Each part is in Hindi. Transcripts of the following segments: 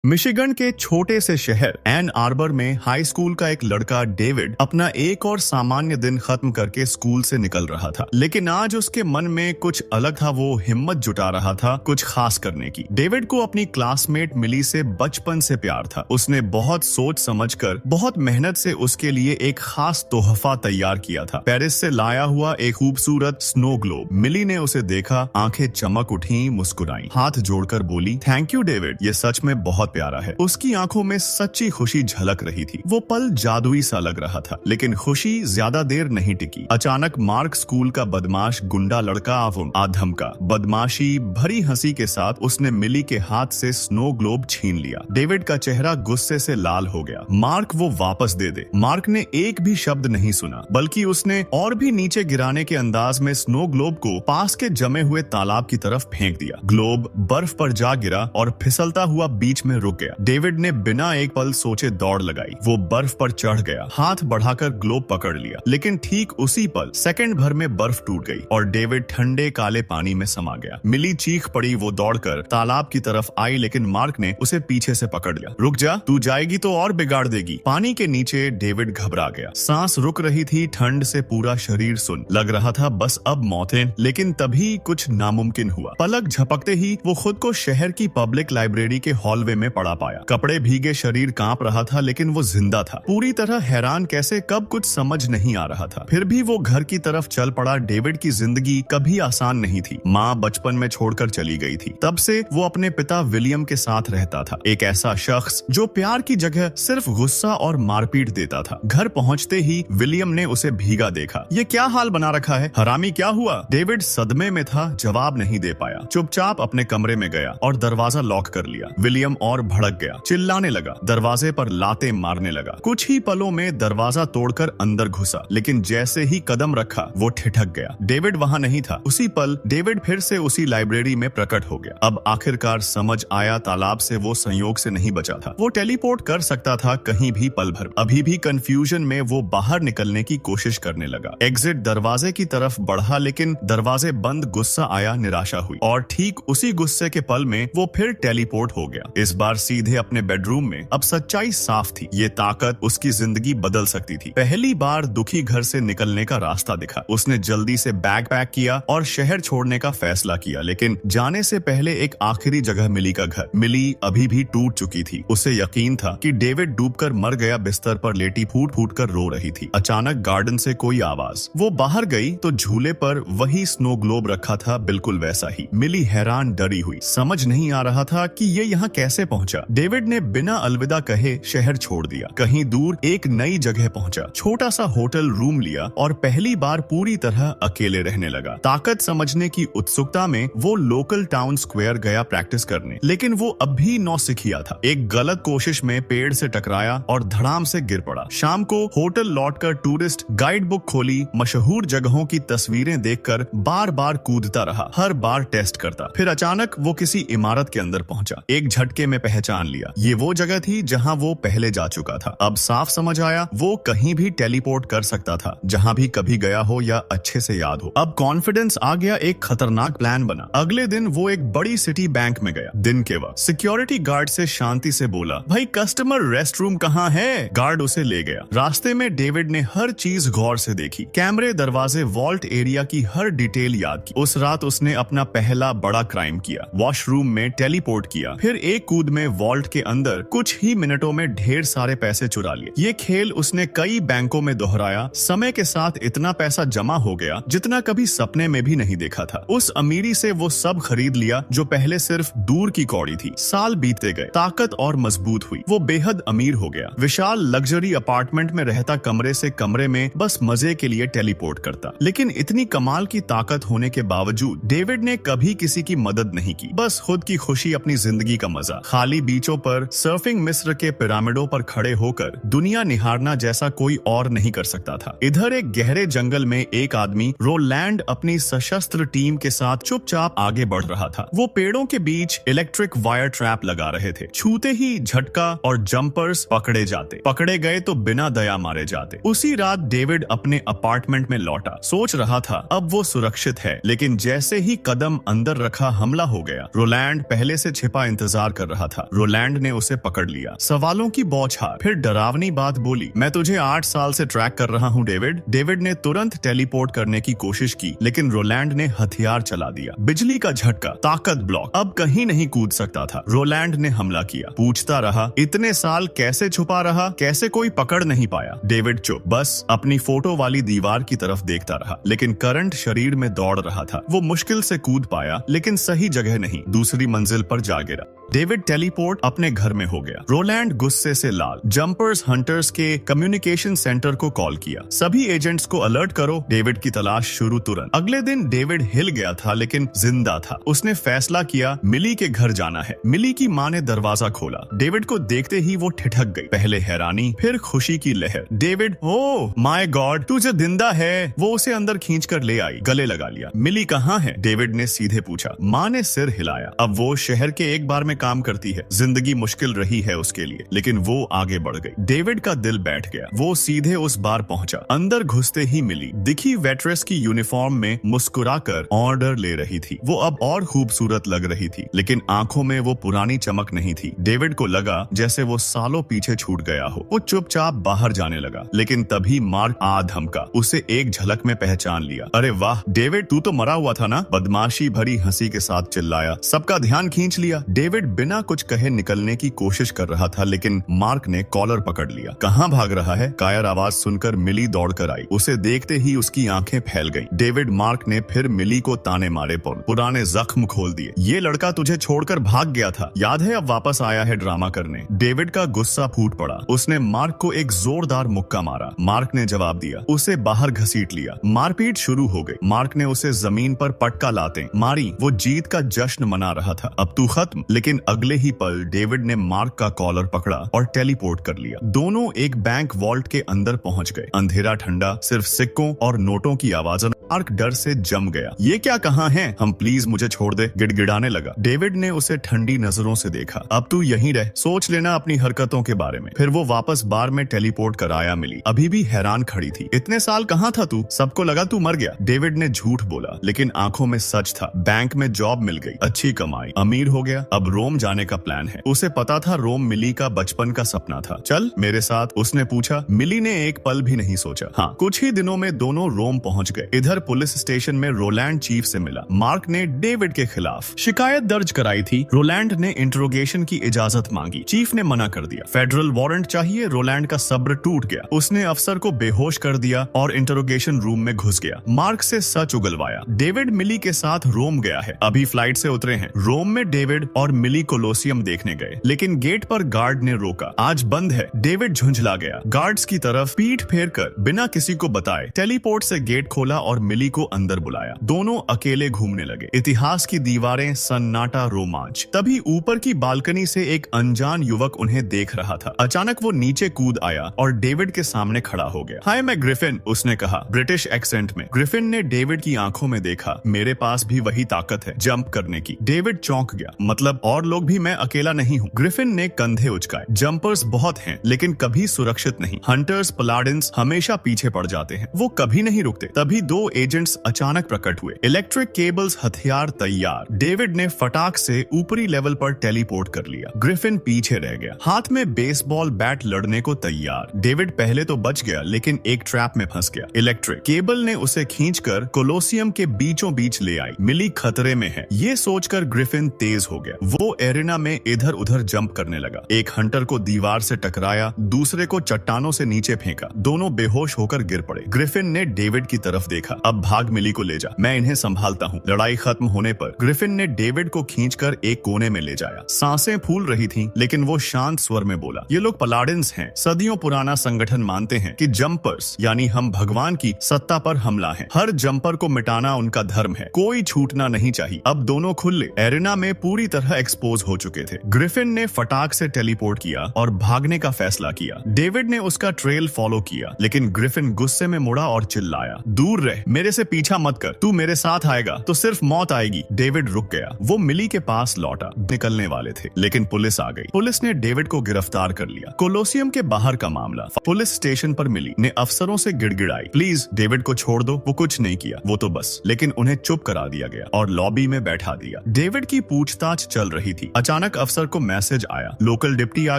मिशिगन के छोटे से शहर एन आर्बर में हाई स्कूल का एक लड़का डेविड अपना एक और सामान्य दिन खत्म करके स्कूल से निकल रहा था। लेकिन आज उसके मन में कुछ अलग था। वो हिम्मत जुटा रहा था कुछ खास करने की। डेविड को अपनी क्लासमेट मिली से बचपन से प्यार था। उसने बहुत सोच समझकर बहुत मेहनत से उसके लिए एक खास तोहफा तैयार किया था। पेरिस से लाया हुआ एक खूबसूरत स्नो ग्लोब। मिली ने उसे देखा, आंखें चमक उठी, मुस्कुराई, हाथ जोड़कर बोली, थैंक यू डेविड, ये सच में बहुत प्यारा है। उसकी आंखों में सच्ची खुशी झलक रही थी। वो पल जादुई सा लग रहा था। लेकिन खुशी ज्यादा देर नहीं टिकी। अचानक मार्क, स्कूल का बदमाश गुंडा लड़का, आधमका बदमाशी भरी हंसी के साथ उसने मिली के हाथ से स्नो ग्लोब छीन लिया। डेविड का चेहरा गुस्से से लाल हो गया। मार्क, वो वापस दे दे। मार्क ने एक भी शब्द नहीं सुना, बल्कि उसने और भी नीचे गिराने के अंदाज में स्नो ग्लोब को पास के जमे हुए तालाब की तरफ फेंक दिया। ग्लोब बर्फ पर जा गिरा और फिसलता हुआ बीच में रुक गया। डेविड ने बिना एक पल सोचे दौड़ लगाई। वो बर्फ पर चढ़ गया, हाथ बढ़ाकर ग्लोब पकड़ लिया। लेकिन ठीक उसी पल सेकंड भर में बर्फ टूट गई और डेविड ठंडे काले पानी में समा गया। मिली चीख पड़ी। वो दौड़कर तालाब की तरफ आई, लेकिन मार्क ने उसे पीछे से पकड़ लिया। रुक जा, तू जाएगी तो और बिगाड़ देगी। पानी के नीचे डेविड घबरा गया। सांस रुक रही थी, ठंड से पूरा शरीर सुन्न लग रहा था। बस अब मौत है। लेकिन तभी कुछ नामुमकिन हुआ। पलक झपकते ही वो खुद को शहर की पब्लिक लाइब्रेरी के हॉलवे में पड़ा पाया। कपड़े भीगे, शरीर कांप रहा था, लेकिन वो जिंदा था। पूरी तरह हैरान, कैसे, कब, कुछ समझ नहीं आ रहा था। फिर भी वो घर की तरफ चल पड़ा। डेविड की जिंदगी कभी आसान नहीं थी। माँ बचपन में छोड़कर चली गई थी। तब से वो अपने पिता विलियम के साथ रहता था। एक ऐसा शख्स जो प्यार की जगह सिर्फ गुस्सा और मारपीट देता था। घर पहुंचते ही विलियम ने उसे भीगा देखा। ये क्या हाल बना रखा है, हरामी, क्या हुआ? डेविड सदमे में था, जवाब नहीं दे पाया। चुपचाप अपने कमरे में गया और दरवाजा लॉक कर लिया। विलियम और भड़क गया, चिल्लाने लगा, दरवाजे पर लाते मारने लगा। कुछ ही पलों में दरवाजा तोड़कर अंदर घुसा, लेकिन जैसे ही कदम रखा वो ठिठक गया। डेविड वहां नहीं था। उसी पल डेविड फिर से उसी लाइब्रेरी में प्रकट हो गया। अब आखिरकार समझ आया, तालाब से वो संयोग से नहीं बचा था। वो टेलीपोर्ट कर सकता था कहीं भी पल भर। अभी भी कंफ्यूजन में वो बाहर निकलने की कोशिश करने लगा। एग्जिट दरवाजे की तरफ बढ़ा, लेकिन दरवाजे बंद। गुस्सा आया, निराशा हुई, और ठीक उसी गुस्से के पल में वो फिर टेलीपोर्ट हो गया। इस बार सीधे अपने बेडरूम में। अब सच्चाई साफ थी। ये ताकत उसकी जिंदगी बदल सकती थी। पहली बार दुखी घर से निकलने का रास्ता दिखा। उसने जल्दी से बैग पैक किया और शहर छोड़ने का फैसला किया। लेकिन जाने से पहले एक आखिरी जगह मिली का घर। मिली अभी भी टूट चुकी थी। उसे यकीन था कि डेविड डूबकर मर गया। बिस्तर पर लेटी फूट फूट कर रो रही थी। अचानक गार्डन से कोई आवाज। वो बाहर गई तो झूले पर वही स्नो ग्लोब रखा था, बिल्कुल वैसा ही। मिली हैरान, डरी हुई, समझ नहीं आ रहा था कि ये यहाँ कैसे पहुंचा। डेविड ने बिना अलविदा कहे शहर छोड़ दिया। कहीं दूर एक नई जगह पहुंचा। छोटा सा होटल रूम लिया और पहली बार पूरी तरह अकेले रहने लगा। ताकत समझने की उत्सुकता में वो लोकल टाउन स्क्वायर गया प्रैक्टिस करने। लेकिन वो अब भी नौसिखिया था। एक गलत कोशिश में पेड़ से टकराया और धड़ाम से गिर पड़ा। शाम को होटल लौटकर टूरिस्ट गाइड बुक खोली। मशहूर जगहों की तस्वीरें देखकर बार बार कूदता रहा, हर बार टेस्ट करता। फिर अचानक वो किसी इमारत के अंदर पहुंचा। एक झटके में पहचान लिया, ये वो जगह थी जहां वो पहले जा चुका था। अब साफ समझ आया, वो कहीं भी टेलीपोर्ट कर सकता था, जहां भी कभी गया हो या अच्छे से याद हो। अब कॉन्फिडेंस आ गया। एक खतरनाक प्लान बना। अगले दिन वो एक बड़ी सिटी बैंक में गया। दिन के वक्त सिक्योरिटी गार्ड से शांति से बोला, भाई कस्टमर रेस्ट रूम कहाँ है? गार्ड उसे ले गया। रास्ते में डेविड ने हर चीज गौर से देखी। कैमरे, दरवाजे, वॉल्ट एरिया की हर डिटेल याद की। उस रात उसने अपना पहला बड़ा क्राइम किया। वॉशरूम में टेलीपोर्ट किया, फिर एक कूद में वॉल्ट के अंदर कुछ ही मिनटों में ढेर सारे पैसे चुरा लिए। ये खेल उसने कई बैंकों में दोहराया। समय के साथ इतना पैसा जमा हो गया जितना कभी सपने में भी नहीं देखा था। उस अमीरी से वो सब खरीद लिया जो पहले सिर्फ दूर की कौड़ी थी। साल बीतते गए, ताकत और मजबूत हुई। वो बेहद अमीर हो गया। विशाल लग्जरी अपार्टमेंट में रहता, कमरे से कमरे में बस मजे के लिए टेलीपोर्ट करता। लेकिन इतनी कमाल की ताकत होने के बावजूद डेविड ने कभी किसी की मदद नहीं की। बस खुद की खुशी, अपनी जिंदगी का मजा। खाली बीचों पर सर्फिंग, मिस्र के पिरामिडों पर खड़े होकर दुनिया निहारना जैसा कोई और नहीं कर सकता था। इधर एक गहरे जंगल में एक आदमी, रोलैंड, अपनी सशस्त्र टीम के साथ चुपचाप आगे बढ़ रहा था। वो पेड़ों के बीच इलेक्ट्रिक वायर ट्रैप लगा रहे थे। छूते ही झटका और जंपर्स पकड़े जाते। पकड़े गए तो बिना दया मारे जाते। उसी रात डेविड अपने अपार्टमेंट में लौटा। सोच रहा था अब वो सुरक्षित है, लेकिन जैसे ही कदम अंदर रखा, हमला हो गया। रोलैंड पहले से छिपा इंतजार कर रहा था। रोलैंड ने उसे पकड़ लिया, सवालों की बौछार, फिर डरावनी बात बोली, मैं तुझे 8 साल से ट्रैक कर रहा हूँ डेविड। डेविड ने तुरंत टेलीपोर्ट करने की कोशिश की, लेकिन रोलैंड ने हथियार चला दिया। बिजली का झटका, ताकत ब्लॉक, अब कहीं नहीं कूद सकता था। रोलैंड ने हमला किया, पूछता रहा, इतने साल कैसे छुपा रहा, कैसे कोई पकड़ नहीं पाया। डेविड चुप, बस अपनी फोटो वाली दीवार की तरफ देखता रहा, लेकिन करंट शरीर में दौड़ रहा था। वो मुश्किल से कूद पाया, लेकिन सही जगह नहीं, दूसरी मंजिल पर जा गिरा। डेविड टेलीपोर्ट अपने घर में हो गया। रोलैंड गुस्से से लाल। जंपर्स हंटर्स के कम्युनिकेशन सेंटर को कॉल किया, सभी एजेंट्स को अलर्ट करो, डेविड की तलाश शुरू तुरंत। अगले दिन डेविड हिल गया था, लेकिन जिंदा था। उसने फैसला किया मिली के घर जाना है। मिली की माँ ने दरवाजा खोला। डेविड को देखते ही वो ठिठक गई, पहले हैरानी, फिर खुशी की लहर। डेविड, ओह माय गॉड, तू जो जिंदा है। वो उसे अंदर खींच कर ले आई, गले लगा लिया। मिली कहाँ है? डेविड ने सीधे पूछा। माँ ने सिर हिलाया। अब वो शहर के एक बार में काम करती है, जिंदगी मुश्किल रही है उसके लिए, लेकिन वो आगे बढ़ गई। डेविड का दिल बैठ गया। वो सीधे उस बार पहुंचा। अंदर घुसते ही मिली दिखी वेट्रेस की यूनिफॉर्म में मुस्कुराकर ऑर्डर ले रही थी। वो अब और खूबसूरत लग रही थी, लेकिन आंखों में वो पुरानी चमक नहीं थी। डेविड को लगा जैसे वो सालों पीछे छूट गया हो। वो चुपचाप बाहर जाने लगा, लेकिन तभी मार्क आ धमका। उसे एक झलक में पहचान लिया। अरे वाह डेविड, तू तो मरा हुआ था ना? बदमाशी भरी हंसी के साथ चिल्लाया। सबका ध्यान खींच लिया। डेविड बिना कुछ कहे निकलने की कोशिश कर रहा था, लेकिन मार्क ने कॉलर पकड़ लिया। कहाँ भाग रहा है? कायर आवाज सुनकर मिली दौड़कर आई। उसे देखते ही उसकी आंखें फैल गईं। डेविड, मार्क ने फिर मिली को ताने मारे, पुराने जख्म खोल दिए। ये लड़का तुझे छोड़कर भाग गया था, याद है? अब वापस आया है ड्रामा करने। डेविड का गुस्सा फूट पड़ा। उसने मार्क को एक जोरदार मुक्का मारा। मार्क ने जवाब दिया, उसे बाहर घसीट लिया। मारपीट शुरू हो गई। मार्क ने उसे जमीन पर पटका लाते मारी। वो जीत का जश्न मना रहा था। अब तू खत्म। लेकिन अगले ही पल डेविड ने मार्क का कॉलर पकड़ा और टेलीपोर्ट कर लिया। दोनों एक बैंक वॉल्ट के अंदर पहुंच गए। अंधेरा ठंडा, सिर्फ सिक्कों और नोटों की आवाज। मार्क डर से जम गया। ये क्या कहाँ है? हम, प्लीज मुझे छोड़ दे, गिड़गिड़ाने लगा। डेविड ने उसे ठंडी नजरों से देखा। अब तू यहीं रह, सोच लेना अपनी हरकतों के बारे में। फिर वो वापस बार में टेलीपोर्ट कराया। मिली अभी भी हैरान खड़ी थी। इतने साल कहाँ था तू? सबको लगा तू मर गया। डेविड ने झूठ बोला, लेकिन आंखों में सच था। बैंक में जॉब मिल गई, अच्छी कमाई, अमीर हो गया। अब रोम जाने का प्लान है। उसे पता था रोम मिली का बचपन का सपना था। चल मेरे साथ, उसने पूछा। मिली ने एक पल भी नहीं सोचा। हाँ, कुछ ही दिनों में दोनों रोम पहुंच गए। इधर पुलिस स्टेशन में रोलैंड चीफ से मिला। मार्क ने डेविड के खिलाफ शिकायत दर्ज कराई थी। रोलैंड ने इंट्रोगेशन की इजाजत मांगी। चीफ ने मना कर दिया। फेडरल वारंट चाहिए। रोलैंड का सब्र टूट गया। उसने अफसर को बेहोश कर दिया और इंट्रोगेशन रूम में घुस गया। मार्क से सच उगलवाया। डेविड मिली के साथ रोम गया है, अभी फ्लाइट से उतरे हैं। रोम में डेविड और मिली कोलोसियम देखने गए, लेकिन गेट पर गार्ड ने रोका। आज बंद है। डेविड झुंझला गया। गार्ड्स की तरफ पीठ फेर कर बिना किसी को बताए टेलीपोर्ट से गेट खोला और मिली को अंदर बुलाया। दोनों अकेले घूमने लगे। इतिहास की दीवारें, सन्नाटा, रोमांच। तभी ऊपर की बालकनी से एक अनजान युवक उन्हें देख रहा था। अचानक वो नीचे कूद आया और डेविड के सामने खड़ा हो गया। हाय, मैं ग्रिफिन, उसने कहा ब्रिटिश एक्सेंट में। ग्रिफिन ने डेविड की आंखों में देखा। मेरे पास भी वही ताकत है जंप करने की। डेविड चौंक गया। मतलब और लोग भी, मैं अकेला नहीं हूँ। ग्रिफिन ने कंधे उचकाए। जंपर्स बहुत हैं, लेकिन कभी सुरक्षित नहीं। हंटर्स, पलाडिन्स हमेशा पीछे पड़ जाते हैं, वो कभी नहीं रुकते। तभी दो एजेंट्स अचानक प्रकट हुए। इलेक्ट्रिक केबल्स, हथियार तैयार। डेविड ने फटाक से ऊपरी लेवल पर टेलीपोर्ट कर लिया। ग्रिफिन पीछे रह गया, हाथ में बेसबॉल बैट लड़ने को तैयार। डेविड पहले तो बच गया, लेकिन एक ट्रैप में फंस गया। इलेक्ट्रिक केबल ने उसे खींचकर कोलोसियम के बीचों बीच ले आई। मिली खतरे में है, ये सोचकर ग्रिफिन तेज हो गया। वो एरिना में इधर उधर जंप करने लगा। एक हंटर को दीवार से टकराया, दूसरे को चट्टानों से नीचे फेंका। दोनों बेहोश होकर गिर पड़े। ग्रिफिन ने डेविड की तरफ देखा। अब भाग, मिली को ले जा, मैं इन्हें संभालता हूँ। लड़ाई खत्म होने पर ग्रिफिन ने डेविड को खींचकर एक कोने में ले जाया। सांसें फूल रही थीं, लेकिन वो शांत स्वर में बोला, ये लोग पलाडिन्स हैं। सदियों पुराना संगठन, मानते हैं कि जंपर्स यानी हम भगवान की सत्ता पर हमला है। हर जंपर को मिटाना उनका धर्म है, कोई छूटना नहीं चाहिए। अब दोनों खुले एरिना में पूरी तरह एक्सपोज हो चुके थे। ग्रिफिन ने फटाक से टेलीपोर्ट किया और भागने का फैसला किया। डेविड ने उसका ट्रेल फॉलो किया, लेकिन ग्रिफिन गुस्से में मुड़ा और चिल्लाया, दूर रह, मेरे से पीछा मत कर, तू मेरे साथ आएगा तो सिर्फ मौत आएगी। डेविड रुक गया। वो मिली के पास लौटा। निकलने वाले थे लेकिन पुलिस आ गई। पुलिस ने डेविड को गिरफ्तार कर लिया। कोलोसियम के बाहर का मामला। पुलिस स्टेशन पर मिली ने अफसरों से गिड़गिड़ाई, प्लीज डेविड को छोड़ दो, वो कुछ नहीं किया, वो तो बस। लेकिन उन्हें चुप करा दिया गया और लॉबी में बैठा दिया। डेविड की पूछताछ चल रही थी। अचानक अफसर को मैसेज आया, लोकल डिप्टी आ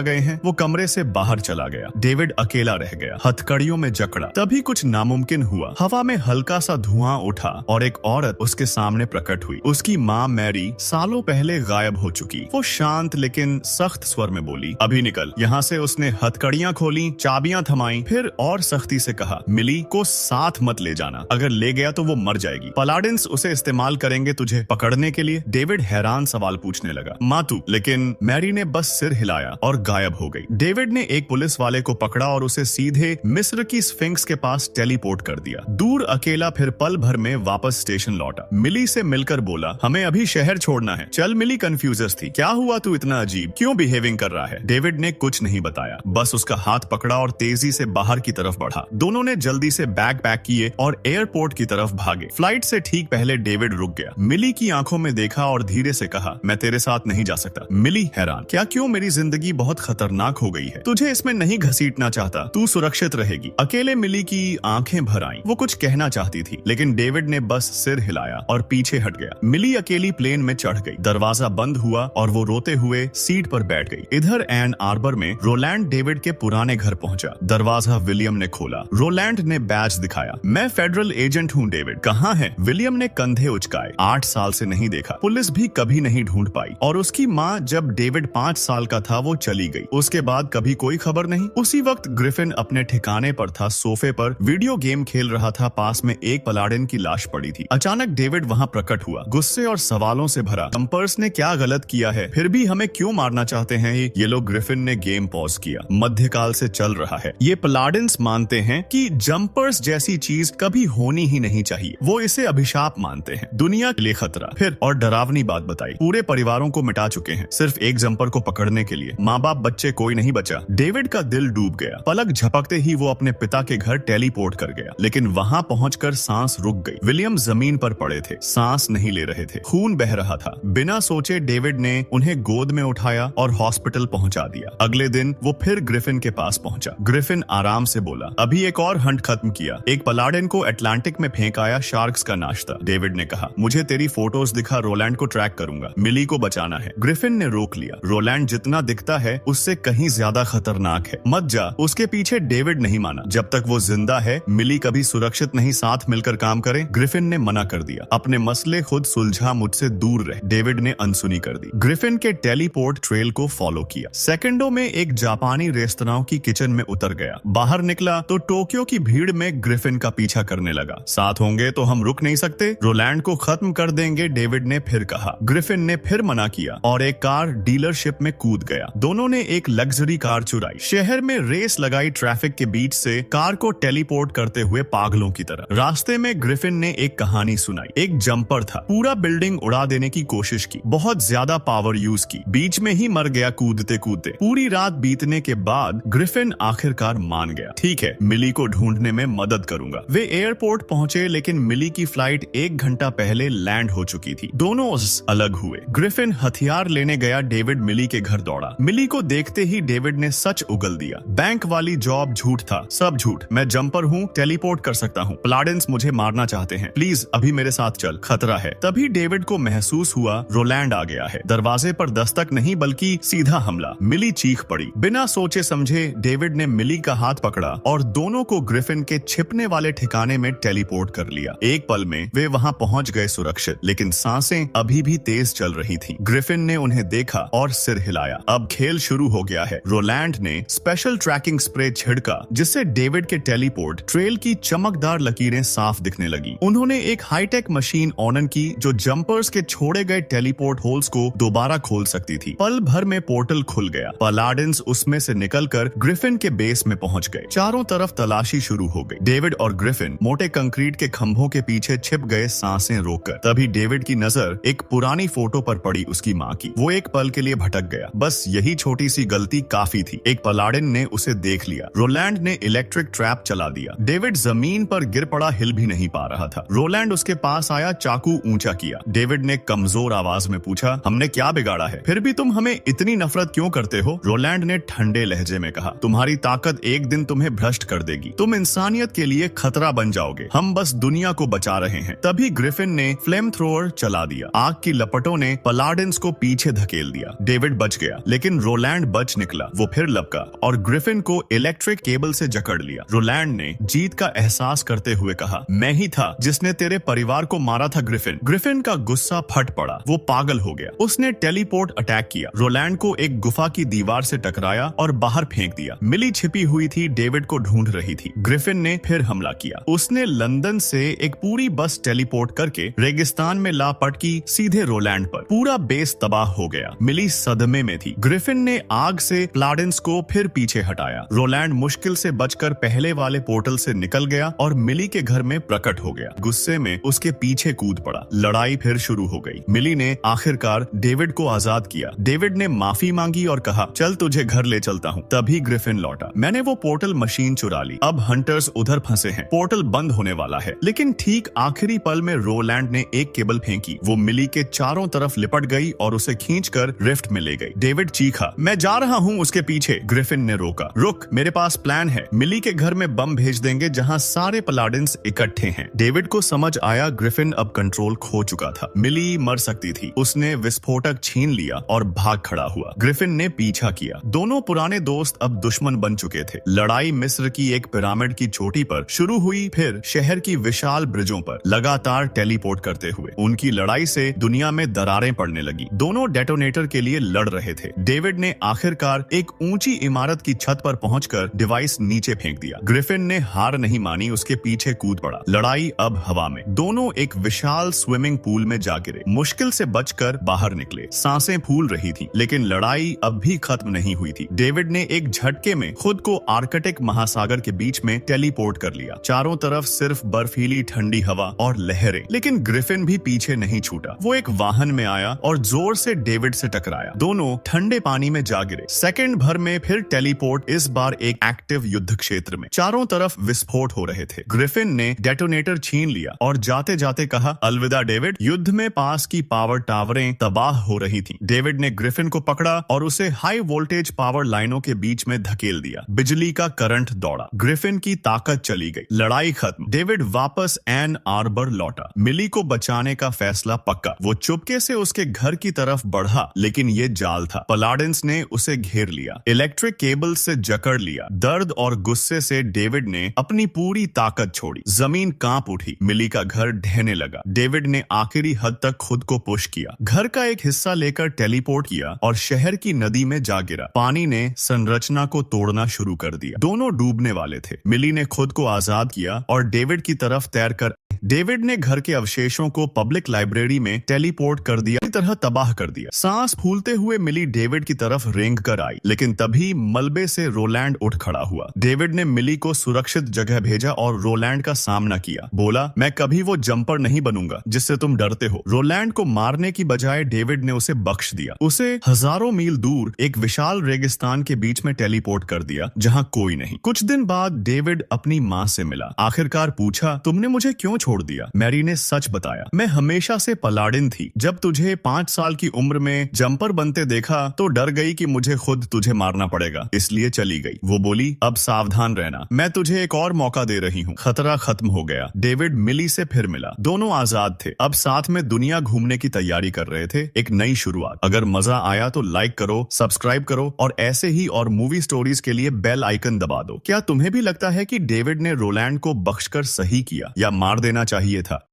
गए हैं। वो कमरे से बाहर चला गया। डेविड अकेला रह गया, हथकड़ियों में जकड़ा। तभी कुछ नामुमकिन हुआ। हवा में हल्का सा धुआं उठा और एक औरत उसके सामने प्रकट हुई। उसकी माँ मैरी सालों पहले गायब हो चुकी। वो शांत लेकिन सख्त स्वर में बोली, अभी निकल यहाँ से। उसने हथकड़ियां खोली, चाबियां थमाई, फिर और सख्ती से कहा, मिली को साथ मत ले जाना, अगर ले गया तो वो मर जाएगी। पलाडिन्स उसे इस्तेमाल करेंगे तुझे पकड़ने के लिए। डेविड हैरान सवाल पूछने लगा, मातू। लेकिन मैरी ने बस सिर हिलाया और गायब हो गई। डेविड ने एक पुलिस वाले को पकड़ा और उसे सीधे मिस्र की स्फिंक्स के पास टेलीपोर्ट कर दिया। दूर अकेला फिर पल भर में वापस स्टेशन लौटा। मिली से मिलकर बोला, हमें अभी शहर छोड़ना है। चल। मिली कंफ्यूजस थी। क्या हुआ, तू इतना अजीब क्यों बिहेविंग कर रहा है? डेविड ने कुछ नहीं बताया, बस उसका हाथ पकड़ा और तेजी से बाहर की तरफ बढ़ा। दोनों ने जल्दी से बैग पैक किए और एयरपोर्ट की तरफ भागे। फ्लाइट से ठीक पहले डेविड रुक गया। मिली की आंखों में देखा और धीरे से कहा, मैं तेरे साथ नहीं जा सकता। मिली हैरान, क्या? क्यों? मेरी जिंदगी बहुत खतरनाक हो गई है, तुझे इसमें नहीं घसीटना चाहता, तू सुरक्षित रहेगी। अकेले मिली की आंखें भर आईं। वो कुछ कहना चाहती थी लेकिन डेविड ने बस सिर हिलाया और पीछे हट गया। मिली अकेली प्लेन में चढ़ गई। दरवाजा बंद हुआ और वो रोते हुए सीट पर बैठ गई। इधर एन आर्बर में रोलैंड डेविड के पुराने घर पहुंचा। दरवाजा विलियम ने खोला। रोलैंड ने बैज दिखाया, मैं फेडरल एजेंट हूँ। डेविड कहाँ है? विलियम ने कंधे उचकाए। 8 साल से नहीं देखा, पुलिस भी कभी नहीं ढूंढ पाई। और उसकी माँ जब डेविड 5 साल का था वो चली गई। उसके बाद कभी कोई खबर नहीं। उसी वक्त ग्रिफिन अपने ठिकाने पर था, सोफे पर वीडियो गेम खेल रहा था। पास में एक पलाडिन की लाश पड़ी थी। अचानक डेविड वहाँ प्रकट हुआ, गुस्से और सवालों से भरा। जंपर्स ने क्या गलत किया है? फिर भी हमें क्यों मारना चाहते हैं ये लोग? ग्रिफिन ने गेम पॉज किया। मध्यकाल से चल रहा है। ये पलाडिन्स मानते हैं कि जंपर्स जैसी चीज कभी होनी ही नहीं चाहिए। वो इसे अभिशाप मानते हैं, दुनिया के लिए खतरा। फिर और डरावनी बात बताई, पूरे परिवारों को मिटा चुके हैं सिर्फ एक जंपर को पकड़ने के लिए। माँ बाप बच्चे कोई नहीं बचा। डेविड का दिल डूब गया। पलक झपकते ही वो अपने पिता के घर टेलीपोर्ट कर गया। लेकिन वहां पहुंचकर सांस रुक गई। विलियम जमीन पर पड़े थे, सांस नहीं ले रहे थे, खून बह रहा था। बिना सोचे डेविड ने उन्हें गोद में उठाया और हॉस्पिटल पहुंचा दिया। अगले दिन वो फिर ग्रिफिन के पास पहुंचा। ग्रिफिन आराम से बोला, अभी एक और हंट खत्म किया। एक पलाडिन को अटलांटिक में फेंक आया, शार्क्स का नाश्ता। डेविड ने कहा, मुझे तेरी फोटोज दिखा, रोलैंड को ट्रैक करूंगा, मिली को बचाना है। ग्रिफिन ने रोक लिया, रोलैंड जितना दिखता है उससे कहीं ज्यादा खतरनाक है, मत जा। उसके पीछे डेविड नहीं माना, जब तक वो जिंदा है मिली कभी सुरक्षित नहीं, साथ मिलकर काम करें। ग्रिफिन ने मना कर दिया, अपने मसले खुद सुलझा, मुझसे दूर रह। डेविड ने अनसुनी कर दी। ग्रिफिन के टेलीपोर्ट ट्रेल को फॉलो किया। सेकंडों में एक जापानी रेस्तरां की किचन में उतर गया। बाहर निकला तो टोक्यो की भीड़ में ग्रिफिन का पीछा करने लगा। साथ होंगे तो हम रुक नहीं सकते, रोलैंड को खत्म कर देंगे, डेविड ने फिर कहा। ग्रिफिन ने फिर मना किया और एक कार डीलरशिप में कूद गया। दोनों ने एक लग्जरी कार चुराई, शहर में रेस लगाई, ट्रैफिक के बीच से कार को टेलीपोर्ट करते हुए पागलों की तरह। रास्ते में ग्रिफिन ने एक कहानी सुनाई। एक जंपर था, पूरा बिल्डिंग उड़ा देने की कोशिश की, बहुत ज्यादा पावर यूज की, बीच में ही मर गया कूदते कूदते। पूरी रात बीतने के बाद ग्रिफिन आखिरकार मान गया, ठीक है, मिली को ढूंढने में मदद करूंगा। वे एयरपोर्ट पहुंचे लेकिन मिली की फ्लाइट 1 घंटा पहले लैंड हो चुकी थी। दोनों अलग हुए। ग्रिफिन हथियार लेने गया, डेविड मिली के घर दौड़ा। मिली को देखते ही डेविड ने सच उगल दिया, बैंक वाली जॉब झूठ था, सब झूठ। मैं जंपर हूँ, टेलीपोर्ट कर सकता हूँ, पलाडिन्स मुझे मारना चाहते हैं, प्लीज अभी मेरे साथ चल, खतरा है। तभी डेविड को महसूस हुआ रोलैंड आ गया है। दरवाजे पर दस्तक नहीं बल्कि सीधा हमला। मिली चीख पड़ी। बिना सोचे समझे डेविड ने मिली का हाथ पकड़ा और दोनों को ग्रिफिन के छिपने वाले ठिकाने में टेलीपोर्ट कर लिया। एक पल में वे वहां पहुंच गए सुरक्षित, लेकिन सांसें अभी भी तेज चल रही थी। ग्रिफिन ने उन्हें देखा और सिर हिलाया। अब खेल शुरू हो गया है। रोलैंड ने स्पेशल ट्रैकिंग स्प्रे छिड़का जिससे डेविड के टेलीपोर्ट ट्रेल की चमकदार लकीरें साफ दिखने लगी। उन्होंने एक हाईटेक मशीन ऑन की जो जंपर्स के छोड़े गए टेलीपोर्ट होल्स को दोबारा खोल सकती थी। पल भर में पोर्टल खुल गया। पलाडिन्स उसमें से निकलकर ग्रिफिन के बेस में पहुंच गए। चारों तरफ तलाशी शुरू हो गई। डेविड और ग्रिफिन मोटे कंक्रीट के खंभों के पीछे छिप गए, सांसें रोककर। तभी डेविड की नजर एक पुरानी फोटो पर पड़ी, उसकी माँ की। वो एक पल के लिए भटक गया। बस यही छोटी सी गलती काफी थी। एक पलाडिन ने उसे देख लिया। रोलैंड ने इलेक्ट्रिक ट्रैप चला दिया। डेविड जमीन पर गिर पड़ा, हिल भी नहीं पा रहा था। रोलैंड उसके पास आया, चाकू ऊंचा किया। डेविड ने कमजोर आवाज में पूछा, हमने क्या बिगाड़ा है? फिर भी तुम हमें इतनी नफरत क्यों करते हो? रोलैंड ने ठंडे लहजे में कहा, तुम्हारी ताकत एक दिन तुम्हें भ्रष्ट कर देगी। तुम इंसानियत के लिए खतरा बन जाओगे। हम बस दुनिया को बचा रहे हैं। तभी ग्रिफिन ने फ्लेम थ्रोअर चला दिया। आग की लपटों ने पलाडिन्स को पीछे धकेल दिया। डेविड बच गया, लेकिन रोलैंड बच निकला। वो फिर लपका और ग्रिफिन को इलेक्ट्रिक केबल से जकड़ लिया। रोलैंड ने जीत का एहसास करते हुए कहा, मैं ही था जिसने तेरे परिवार को मारा था ग्रिफिन। ग्रिफिन का गुस्सा फट पड़ा। वो पागल हो गया। उसने टेलीपोर्ट अटैक किया, रोलैंड को एक गुफा की दीवार से टकराया और बाहर फेंक दिया। मिली छिपी हुई थी, डेविड को ढूंढ रही थी। ग्रिफिन ने फिर हमला किया। उसने लंदन से एक पूरी बस टेलीपोर्ट करके रेगिस्तान में ला पटकी सीधे रोलैंड पर। पूरा बेस तबाह हो गया। मिली सदमे में थी। ग्रिफिन ने आग से प्लाडेंस को फिर पीछे हटाया। रोलैंड मुश्किल से बचकर पहले वाले पोर्टल से निकल गया और मिली के घर में प्रकट हो गया। गुस्से में उसके पीछे कूद पड़ा। लड़ाई फिर शुरू हो गई। मिली ने आखिरकार डेविड को आजाद किया। डेविड ने माफी मांगी और कहा, चल तुझे घर ले चलता हूँ। तभी ग्रिफिन लौटा। मैंने वो पोर्टल मशीन चुरा ली। अब हंटर्स उधर फंसे हैं। पोर्टल बंद होने वाला है। लेकिन ठीक आखिरी पल में रोलैंड ने एक केबल फेंकी। वो मिली के चारों तरफ लिपट गई और उसे खींचकर रिफ्ट में ले गई। डेविड चीखा, मैं जा रहा हूँ उसके पीछे। ग्रिफिन ने रोका, रुक, मेरे पास प्लान है। मिली के घर में बम भेज देंगे जहाँ सारे पलाडिन्स इकट्ठे हैं। डेविड को समझ आया ग्रिफिन अब कंट्रोल खो चुका था। मिली मर सकती थी। उसने विस्फोटक छीन लिया और भाग खड़ा हुआ। ग्रिफिन ने पीछा किया। दोनों पुराने दोस्त अब दुश्मन बन चुके थे। लड़ाई मिस्र की एक पिरामिड की चोटी पर शुरू हुई, फिर शहर की विशाल ब्रिजों पर, लगातार टेलीपोर्ट करते हुए। उनकी लड़ाई से दुनिया में दरारें पड़ने लगी। दोनों डेटोनेटर के लिए लड़ रहे थे। डेविड ने आखिरकार एक ऊंची इमारत की छत पर पहुंचकर डिवाइस नीचे फेंक दिया। ग्रिफिन ने हार नहीं मानी, उसके पीछे कूद पड़ा। लड़ाई अब हवा में। दोनों एक विशाल स्विमिंग पूल में जा गिरे। मुश्किल से बचकर बाहर निकले। सांसें फूल रही थी, लेकिन लड़ाई अब भी खत्म नहीं हुई थी। डेविड ने एक झटके में खुद को आर्कटिक महासागर के बीच में टेलीपोर्ट कर लिया। चारों तरफ सिर्फ बर्फीली ठंडी हवा और लहरें। लेकिन ग्रिफिन भी पीछे नहीं छूटा। वो एक वाहन में आया और जोर से डेविड से टकराया। दोनों ठंडे पानी में जा गिरे। सेकंड भर में फिर टेलीपोर्ट, इस बार एक एक्टिव युद्ध क्षेत्र में। चारों तरफ विस्फोट हो रहे थे। ग्रिफिन ने डेटोनेटर छीन लिया और जाते जाते कहा, अलविदा डेविड। युद्ध में पास की पावर टावरें तबाह हो रही थीं। डेविड ने ग्रिफिन को पकड़ा और उसे हाई वोल्टेज पावर लाइनों के बीच में धकेल दिया। बिजली का करंट दौड़ा। ग्रिफिन की ताकत चली गई। लड़ाई खत्म। डेविड वापस एन आर्बर लौटा। मिली को बचाने का फैसला पक्का। वो चुपके से उसके घर की तरफ बढ़ा, लेकिन ये जाल था। पलाडिन्स ने उसे घेर लिया, इलेक्ट्रिक केबल से जकड़ लिया। दर्द और गुस्से से डेविड ने अपनी पूरी ताकत छोड़ी। जमीन कांप उठी। मिली का घर ढहने लगा। डेविड ने आखिरी हद तक खुद को पुश किया। घर का एक हिस्सा लेकर टेलीपोर्ट किया और शहर की नदी में जा गिरा। पानी ने संरचना को तोड़ना शुरू कर दिया। दोनों डूबने वाले थे। मिली ने खुद को आजाद किया और डेविड की तरफ तैरकर डेविड ने घर के अवशेषों को पब्लिक लाइब्रेरी में टेलीपोर्ट कर दिया, पूरी तरह तबाह कर दिया। सांस फूलते हुए मिली डेविड की तरफ रेंग कर आई, लेकिन तभी मलबे से रोलैंड उठ खड़ा हुआ। डेविड ने मिली को सुरक्षित जगह भेजा और रोलैंड का सामना किया। बोला, मैं कभी वो जंपर नहीं बनूंगा जिससे तुम डरते हो। रोलैंड को मारने की बजाय डेविड ने उसे बख्श दिया। उसे हजारों मील दूर एक विशाल रेगिस्तान के बीच में टेलीपोर्ट कर दिया, जहां कोई नहीं। कुछ दिन बाद डेविड अपनी माँ से मिला। आखिरकार पूछा, तुमने मुझे क्यों छोड़ दिया? मैरी ने सच बताया, मैं हमेशा से पलाडिन थी। जब तुझे 5 साल की उम्र में जंपर बनते देखा तो डर गई कि मुझे खुद तुझे मारना पड़ेगा, इसलिए चली गई। वो बोली, अब सावधान रहना, मैं तुझे एक और मौका दे रही हूँ। खतरा खत्म हो गया। डेविड मिली से फिर मिला। दोनों आजाद थे। अब साथ में दुनिया घूमने की तैयारी कर रहे थे। एक नई शुरुआत। अगर मजा आया तो लाइक करो, सब्सक्राइब करो और ऐसे ही और मूवी स्टोरीज के लिए बेल आइकन दबा दो। क्या तुम्हें भी लगता है कि डेविड ने रोलैंड को बख्शकर सही किया या मार देना चाहिए था?